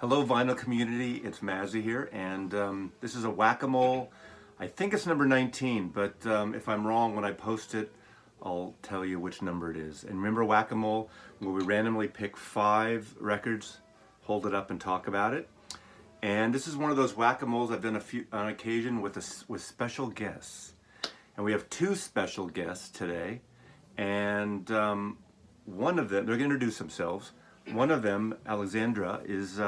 Hello, vinyl community. It's Mazzy here, and this is a whack-a-mole. I think it's number 19, but if I'm wrong when I post it, I'll tell you which number it is. And remember whack-a-mole, where we randomly pick 5 records, hold it up, and talk about it. And this is one of those whack-a-moles I've done on occasion with special guests. And we have 2 special guests today, and one of them, they're going to introduce themselves. One of them, Alexandra, is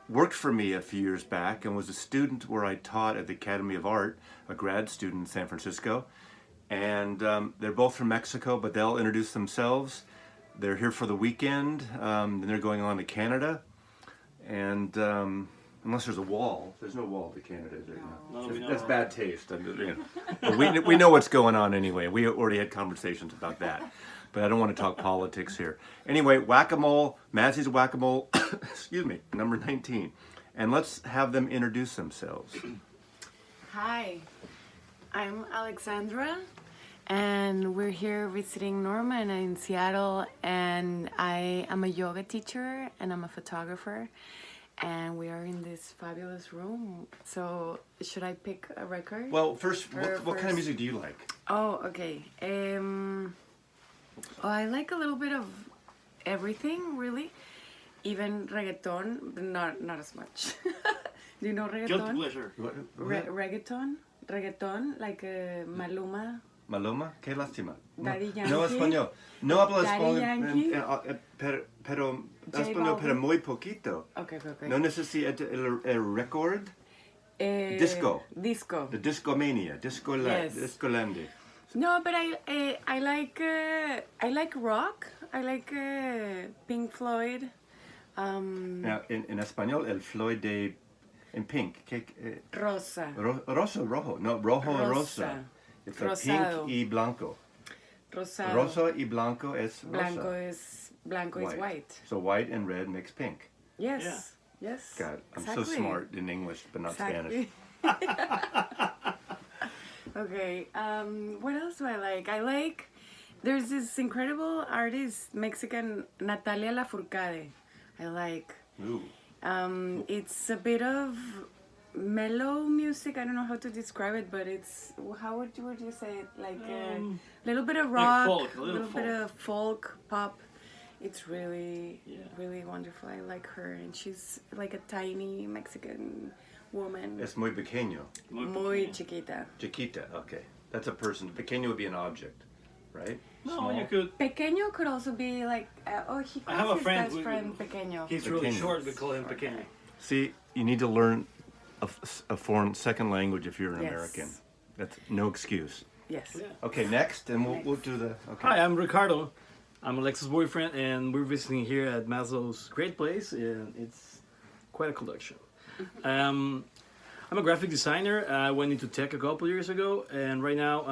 worked for me a few years back and was a student where I taught at the Academy of Art, a grad student in San Francisco. And they're both from Mexico, but they'll introduce themselves. They're here for the weekend, and they're going on to Canada. And unless there's a wall, there's no wall to Canada. That's bad taste. But we know what's going on anyway. We already had conversations about that. But I don't want to talk politics here. Anyway, whack-a-mole, Mazzy's whack-a-mole, excuse me, number 19. And let's have them introduce themselves. Hi, I'm Alexandra, and we're here visiting Norman in Seattle, and I am a yoga teacher, and I'm a photographer, and we are in this fabulous room. So, should I pick a record? Well, first, what kind of music do you like? Oh, okay. I like a little bit of everything, really. Even reggaeton, but not as much. Do you know reggaeton? Guilty pleasure. Reggaeton, like Maluma. Maluma, qué lástima. Daddy Yankee. No español. No hablo Daddy Yankee. español, pero español, pero muy poquito. Okay. No necesita el record. Disco. Disco. The Discomania, Yes. Discolandia. No, but I like rock. I like Pink Floyd. Now, in español, el Floyd de en pink. Rosa. Rojo. No, rojo y rosa. It's like Rosado. pink y blanco. Rosado. Rosa y blanco es rosa. Blanco is white. So white and red makes pink. Yes. Yeah. Yes. God, I'm exactly. so smart in English, but not Spanish. Okay, what else do I like? There's this incredible artist, Mexican, Natalia Lafourcade. I like. Ooh. It's a bit of mellow music. I don't know how to describe it, but it's, how would you say it? Like a little bit of rock, folk, a little bit of folk, pop. It's really wonderful. I like her, and she's like a tiny Mexican woman. Es muy pequeño. Muy chiquita. Chiquita, okay. That's a person. Pequeño would be an object, right? No, Small. you could. Pequeño could also be like, he I have calls a his friend best friend Pequeño. He's really Pequeño. short. We call him pequeño. See, you need to learn a foreign second language if you're an Yes. American. That's no excuse. Yes. Yeah. Okay, next, and we'll do the. Okay. Hi, I'm Ricardo. I'm Alexa's boyfriend, and we're visiting here at Maslow's great place, and it's quite a collection. I'm a graphic designer. I went into tech a couple years ago, and right now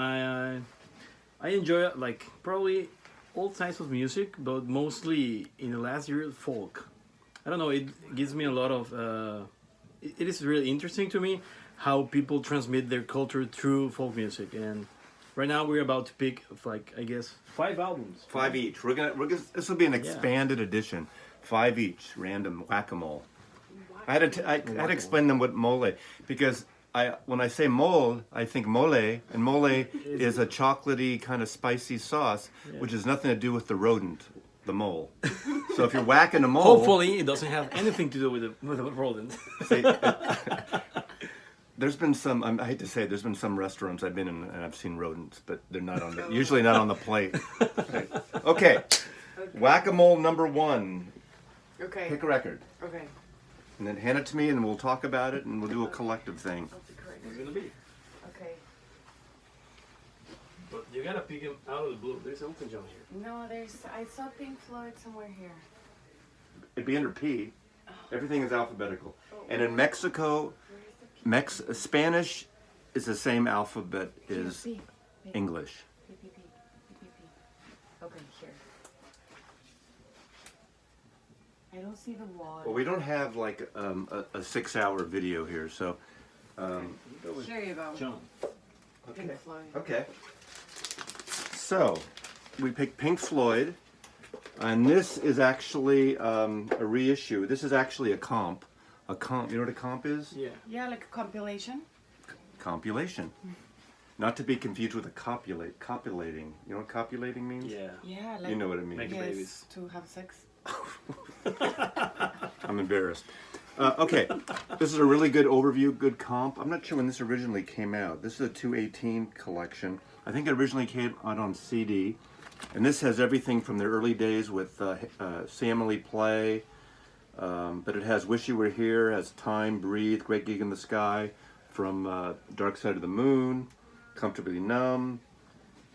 I enjoy like probably all types of music, but mostly in the last year folk. I don't know. It gives me a lot of. It is really interesting to me how people transmit their culture through folk music, and right now we're about to pick like I guess 5 albums. 5 each. We're gonna. This will be an expanded edition. 5 each, random whack-a-mole. I had to explain them what mole, because when I say mole, I think mole, and mole is a chocolatey kind of spicy sauce, which has nothing to do with the rodent, the mole. So if you're whacking a mole, Hopefully, it doesn't have anything to do with the rodent. see, there's been some. I hate to say, there's been some restaurants I've been in and I've seen rodents, but they're not on the usually not on the plate. Okay. Whack-a-mole number 1. Okay. Pick a record. Okay. And then hand it to me, and we'll talk about it, and we'll do a collective thing. It's gonna be. Okay. But you gotta pick him out of the blue. There's Elton John here. No, I saw Pink Floyd somewhere here. It'd be under P. Everything is alphabetical. And in Mexico, Spanish is the same alphabet as English. Okay, here. I don't see the wall. Well, we don't have like a 6-hour video here, so. Here you go. John. Pink Floyd. Okay. So, we picked Pink Floyd. And this is actually a reissue. This is actually a comp. A comp. You know what a comp is? Yeah. Yeah, like a compilation. Compilation. Not to be confused with a copulating. You know what copulating means? Yeah. Yeah, like You know what it means. Make- yes, babies. to have sex. I'm embarrassed. Okay, this is a really good overview, good comp. I'm not sure when this originally came out. This is a 218 collection. I think it originally came out on CD. And this has everything from the early days with Sam and Lee Play. But it has Wish You Were Here, has Time, Breathe, Great Gig in the Sky, from Dark Side of the Moon, Comfortably Numb,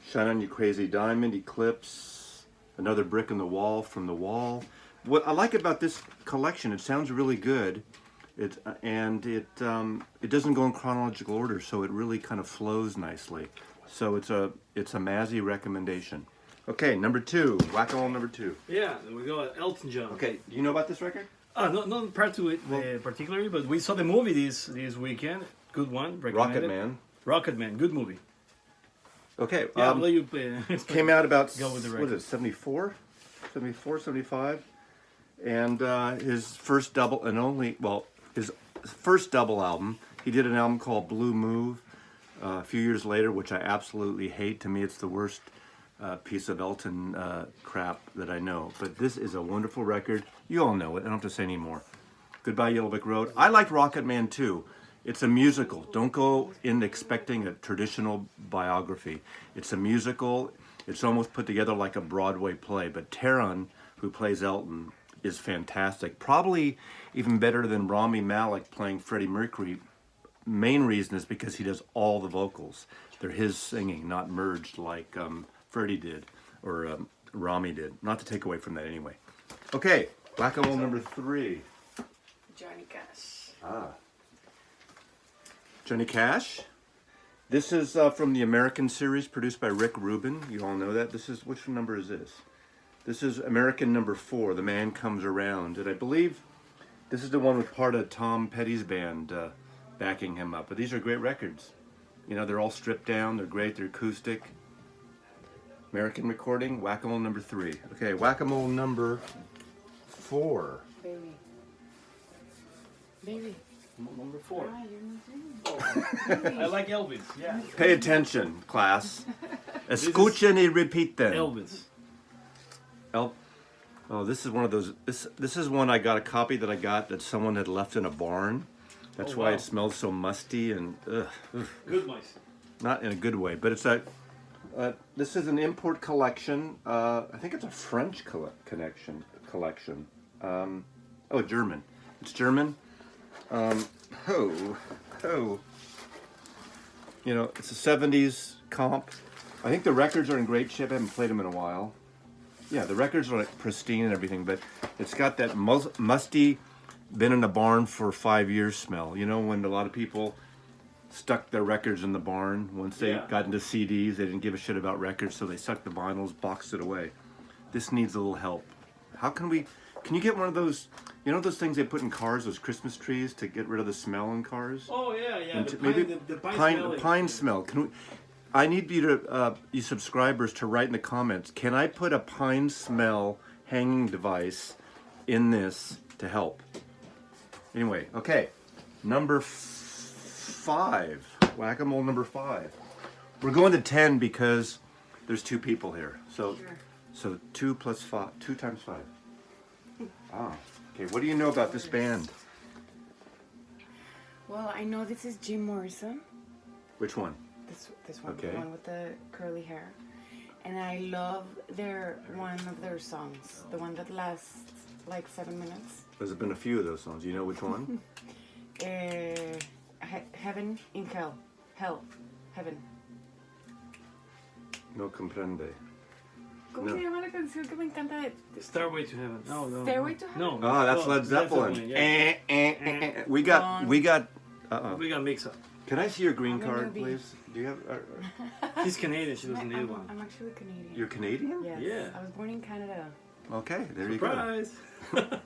Shine On You Crazy Diamond, Eclipse, Another Brick in the Wall, From the Wall. What I like about this collection, it sounds really good, it doesn't go in chronological order, so it really kind of flows nicely. So it's a Mazzy recommendation. Okay, number 2, Whack-A-Mole number 2. Yeah, then we go at Elton John. Okay, do you know about this record? Not part to it particularly, but we saw the movie this weekend. Good one. Rocket Man. Rocket Man, good movie. Okay, Yeah, I'll let you came out about, Go with the what is record. it, 74? 74, 75? And his first double and only, well, his first double album, he did an album called Blue Move a few years later, which I absolutely hate. To me, it's the worst piece of Elton crap that I know. But this is a wonderful record. You all know it. I don't have to say any more. Goodbye, Yellow Brick Road. I like Rocket Man too. It's a musical. Don't go in expecting a traditional biography. It's a musical. It's almost put together like a Broadway play. But Taron, who plays Elton, is fantastic. Probably even better than Rami Malek playing Freddie Mercury. Main reason is because he does all the vocals. They're his singing, not merged like Freddie did or Rami did. Not to take away from that anyway. Okay, Whack-A-Mole number 3. Johnny Cash. Johnny Cash. This is from the American series produced by Rick Rubin. You all know that. This is, which number is this? This is American number 4, The Man Comes Around. And I believe this is the one with part of Tom Petty's band backing him up. But these are great records. You know, they're all stripped down. They're great. They're acoustic. American recording, Whack-A-Mole number 3. Okay, Whack-A-Mole number 4. Baby. Baby. Number 4. Ah, you're not doing I like Elvis. Yeah. Pay attention, class. Escuchen y repiten. Elvis. Oh, this is one of those. This is one I got, a copy that I got that someone had left in a barn. That's Oh, why wow. it smells so musty and Good mice. not in a good way. But it's a. This is an import collection. I think it's a French collection. German. It's German. You know, it's a 70s comp. I think the records are in great shape. I haven't played them in a while. Yeah, the records are like pristine and everything, but it's got that musty, been in a barn for 5 years smell. You know, when a lot of people stuck their records in the barn once they Yeah. got into CDs, they didn't give a shit about records, so they sucked the vinyls, boxed it away. This needs a little help. How can we? Can you get one of those? You know those things they put in cars, those Christmas trees to get rid of the smell in cars? Oh yeah, yeah. And The maybe pine, the pine, pine, smelling. pine smell. Can we? I need you to, you subscribers, to write in the comments. Can I put a pine smell hanging device in this to help? Anyway, okay, number 5, Whack-A-Mole number 5. We're going to 10 because there's 2 people here. So, Sure. so 2 plus 5, 2 times 5. Ah, okay. What do you know about this band? Well, I know this is Jim Morrison. Which one? This one, Okay. the one with the curly hair, and I love one of their songs, the one that lasts like 7 minutes. There's been a few of those songs. You know which one? Heaven in Hell, Heaven. No comprende. ¿Cómo No. se llama la canción que me encanta de Stairway to Heaven. No, no. Stairway to Heaven? No. Oh, that's no, Led Zeppelin. yeah. We got. We got mix up. Can I see your green I'm a card, newbie. please? Do you have? She's Canadian. She doesn't need I'm, one. I'm actually Canadian. You're Canadian? Yes. Yeah. I was born in Canada. Okay, there Surprise. you go.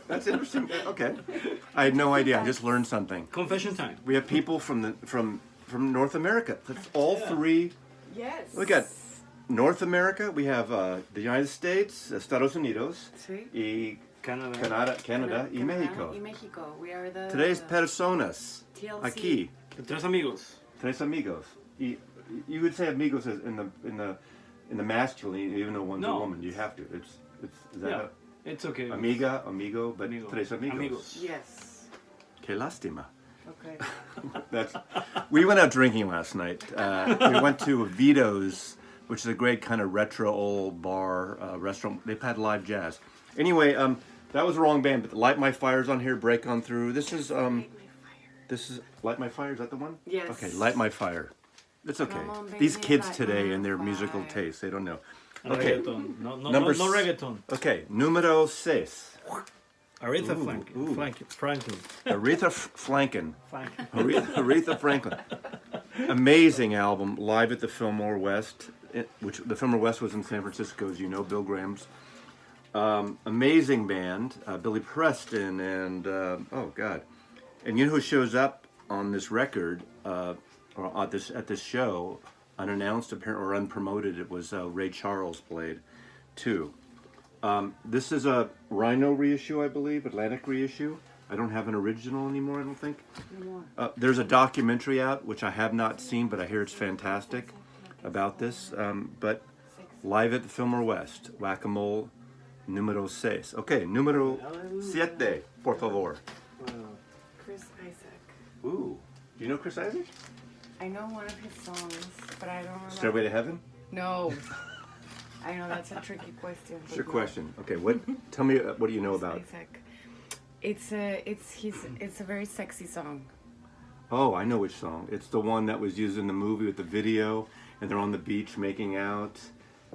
That's interesting. Okay, I had no idea. I just learned something. Confession time. We have people from North America. That's all Yeah. 3. Yes. Look at North America, we have the United States, Estados Unidos, Sí. y Canada. Canada y Mexico. Y Mexico. We are the Today's personas. TLC. Aquí. Tres amigos. Tres amigos. Y, you would say amigos in the masculine, even though one's a No. woman. You have to. Is that Yeah, it's okay. amiga, amigo, but Amigo. tres amigos. Amigos. Yes. Que lástima. Okay. We went out drinking last night. We went to Vito's, which is a great kind of retro old bar restaurant. They've had live jazz. Anyway, that was the wrong band, but Light My Fire's on here. Break On Through. This is Light My Fire. Is that the one? Yes. Okay, Light My Fire. It's okay. Come on, These baby, kids light today my and their musical fire. taste, they don't know. Okay, Reggaeton. No Number reggaeton. okay, numero seis. Aretha ooh. Franklin. Aretha Franklin. Franklin. Aretha Franklin. Amazing album, live at the Fillmore West, which the Fillmore West was in San Francisco, as you know, Bill Graham's. Amazing band, Billy Preston, and oh God, and you know who shows up on this record or at this show, unannounced apparently or unpromoted? It was Ray Charles played, too. This is a Rhino reissue, I believe, Atlantic reissue. I don't have an original anymore, I don't think. There's a documentary out, which I have not seen, but I hear it's fantastic about this. But live at the Fillmore West, Whack-A-Mole, número 6. Okay, número 7, por favor. Chris Isaac. Ooh, do you know Chris Isaac? I know one of his songs, but I don't remember. Stairway to Heaven? No. I know that's a tricky question. It's your question. Okay, what? Tell me what do you know about? Isaac. It's a very sexy song. Oh, I know which song. It's the one that was used in the movie with the video, and they're on the beach making out.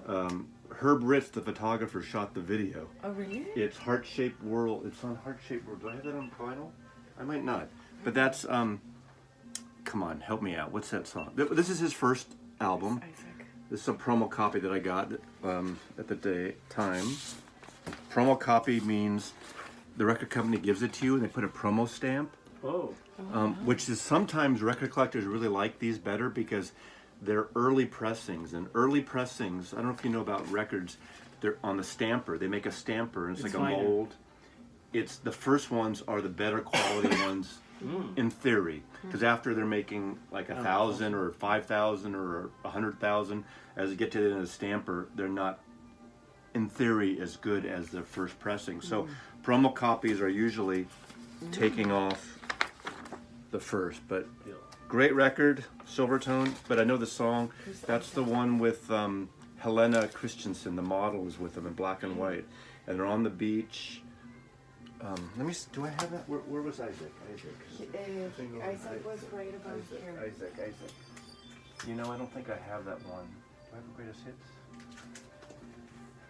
Herb Ritz, the photographer, shot the video. Oh really? It's Heart Shaped World. It's on Heart Shaped World. Do I have that on vinyl? I might not. But that's come on, help me out. What's that song? This is his first album. Isaac. This is a promo copy that I got at the time. Promo copy means the record company gives it to you and they put a promo stamp, Oh. which is sometimes record collectors really like these better because they're early pressings. And early pressings, I don't know if you know about records, they're on the stamper. They make a stamper and it's like finer. a mold. It's the first ones are the better quality ones in theory, because after they're making like 1,000 or 5,000 or 100,000, as you get to the end of the stamper, they're not, in theory, as good as the first pressing. So promo copies are usually taking off the first, but great record, Silvertone. But I know the song. That's the one with Helena Christensen. The model is with them in black and white, and they're on the beach. Let me. Do I have that? Where was Isaac? Isaac was right about here. Isaac. You know, I don't think I have that one. Do I have the greatest hits?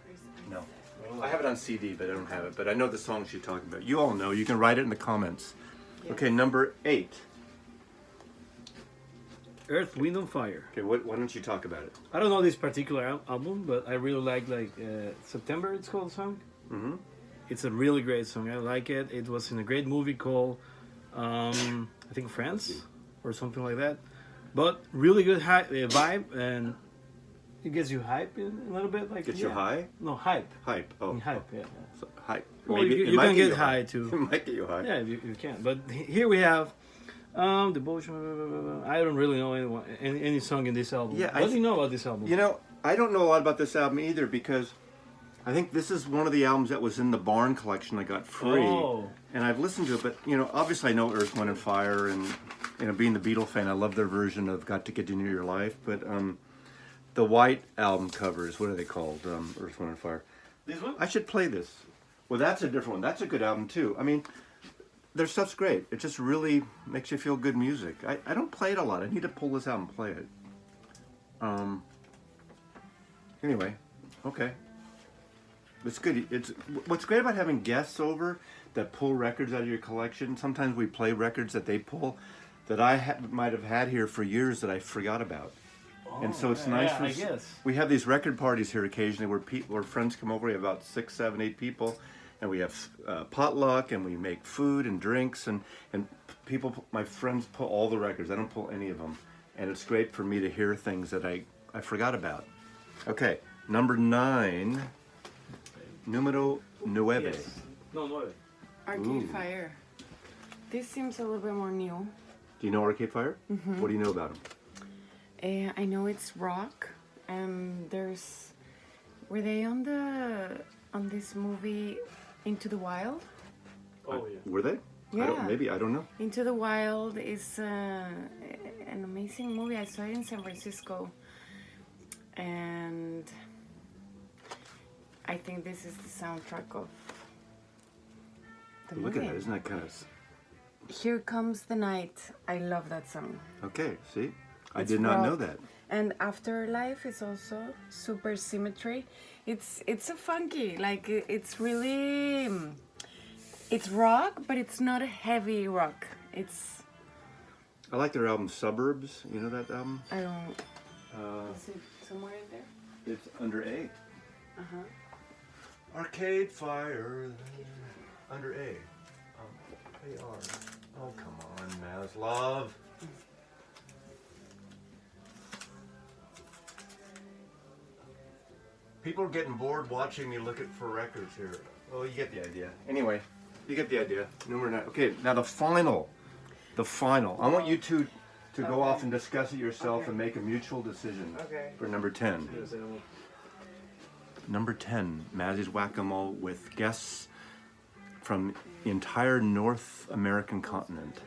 Chris No. Isaac. I have it on CD, but I don't have it. But I know the song she's talking about. You all know. You can write it in the comments. Yes. Okay, number 8. Earth, Wind and Fire. Okay, why don't you talk about it? I don't know this particular album, but I really like September. It's called the song. Mm-hmm. It's a really great song. I like it. It was in a great movie called I think Friends or something like that. But really good vibe, and it gets you hype in a little bit. Like Get you high? No, hype. Hype. Oh. Hype, yeah. So, hype. Well, Maybe you it might can get get high too. It might get you high. Yeah, you can. But here we have Devotion. I don't really know any song in this album. Yeah, what do you know about this album? You know, I don't know a lot about this album either because I think this is one of the albums that was in the Barn collection I got free. Oh. And I've listened to it, but, you know, obviously I know Earth, Wind, and Fire, and, you know, being the Beatle fan, I love their version of Got to Get You Near Your Life, but the white album covers, what are they called? Earth, Wind, and Fire. This one? I should play this. Well, that's a different one. That's a good album, too. I mean, their stuff's great. It just really makes you feel good music. I don't play it a lot. I need to pull this out and play it. Anyway, okay. It's good. It's what's great about having guests over that pull records out of your collection. Sometimes we play records that they pull that I might have had here for years that I forgot about. And so it's nice. Yeah, I guess. We have these record parties here occasionally where friends come over. We have about 6, 7, 8 people, and we have potluck, and we make food and drinks, and people. My friends pull all the records. I don't pull any of them, and it's great for me to hear things that I forgot about. Okay, number 9. Numero 9. Yes. No, 9. Arcade Ooh. Fire. This seems a little bit more new. Do you know Arcade Fire? What do you know about them? I know it's rock, and were they on this movie Into the Wild? Oh, yeah. Were they? Yeah. Maybe, I don't know. Into the Wild is an amazing movie. I saw it in San Francisco, and I think this is the soundtrack of the Look movie. at that, isn't that kind of... Here Comes the Night. I love that song. Okay, see? I It's did not know rock. that. And Afterlife is also super symmetry. It's a funky, like it's really, it's rock, but it's not a heavy rock. It's, I like their album Suburbs. You know that album? I don't, is it somewhere in there? It's under A. Uh-huh. Arcade Fire. Under A. They are. Oh, come on, Maslov. People are getting bored watching me look for records here. Well, you get the idea. Anyway, you get the idea. Number 9. Okay, now the final. The final. I want you two to go off and discuss it yourself and make a mutual decision Okay. for number 10. Yes, I know. Number 10, Mazzy's Whack-A-Mole with guests from the entire North American continent.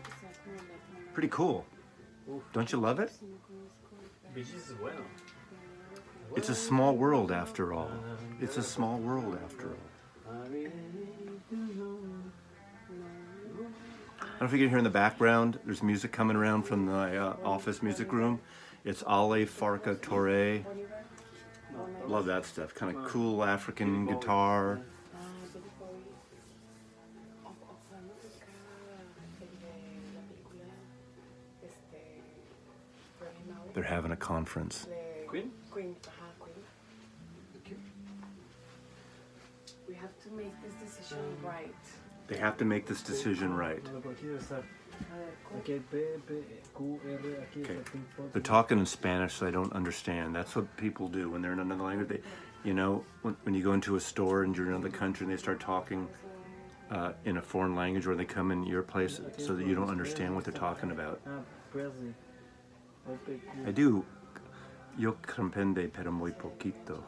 Pretty cool. Don't you love it? Beaches is bueno. It's a small world after all. It's a small world after all. I don't know if you can hear in the background, there's music coming around from the office music room. It's Ale Farka Torre. Love that stuff. Kind of cool African guitar. They're having a conference. Queen? Queen. We have to make this decision right. They have to make this decision right. Okay. They're talking in Spanish, so I don't understand. That's what people do when they're in another language. They, you know, when you go into a store and you're in another country and they start talking in a foreign language, or they come in your place so that you don't understand what they're talking about. I do. Yo comprende, pero muy poquito.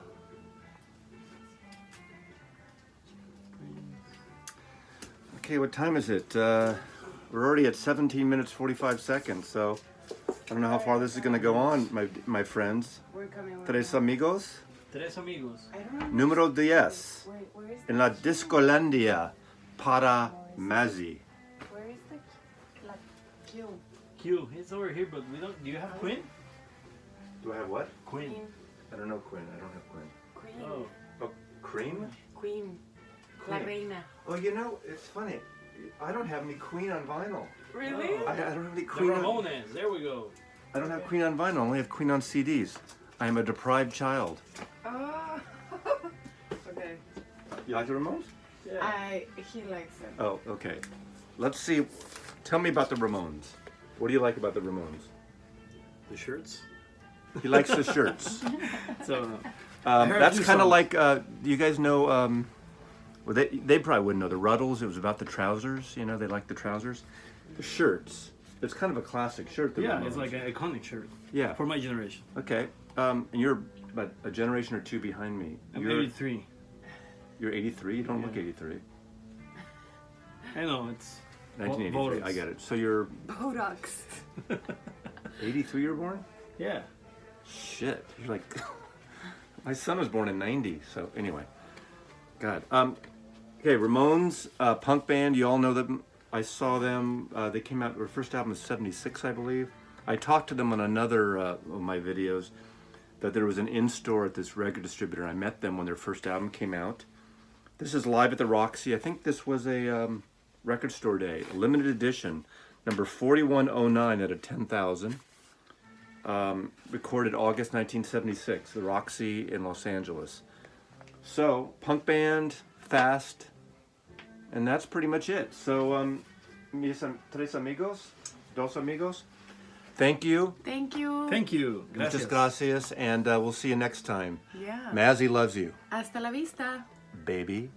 Okay, what time is it? We're already at 17 minutes 45 seconds, so I don't know how far this is going to go on, my friends. We're coming. Tres amigos, Tres amigos. I don't know. número 10, Where is en la Discolandia para Mazzy. Where is the la Q? Q, it's over here, but we don't. Do you have Queen? Do I have what? Queen. I don't know Quinn. I don't have Quinn. Queen. Oh. Oh, cream? Queen. La Reina. Oh, you know, it's funny. I don't have any Queen on vinyl. Really? Oh. I don't have any The Queen on... Ramones. There we go. I don't have Queen on vinyl. I only have Queen on CDs. I am a deprived child. Oh. Okay. You like the Ramones? Yeah. He likes it. Oh, okay. Let's see. Tell me about the Ramones. What do you like about the Ramones? The shirts. He likes the shirts. So heard a That's few kind of songs. like, do you guys know, well, they probably wouldn't know. The Ruddles, it was about the trousers. You know, they like the trousers. The shirts. It's kind of a classic shirt. The yeah, Ramones. it's like an iconic shirt. Yeah. For my generation. Okay. And you're about a generation or two behind me. I'm You're 83. You're 83? You don't look Yeah. 83. I know it's 1983. I get it. So you're Botox. 83 you were born? Yeah. Shit. You're like... My son was born in 90, so anyway. God. Okay, Ramones, punk band. You all know them. I saw them. They came out, their first album was 76, I believe. I talked to them on another of my videos that there was an in-store at this record distributor. I met them when their first album came out. This is live at the Roxy. I think this was a record store day, limited edition, number 4109 out of 10,000. Recorded August 1976, the Roxy in Los Angeles. So, punk band, fast, and that's pretty much it. So, mis tres amigos, dos amigos. Thank you. Thank you. Thank you. Muchas Gracias. gracias. And we'll see you next time. Yeah. Mazzy loves you, Hasta la vista. baby.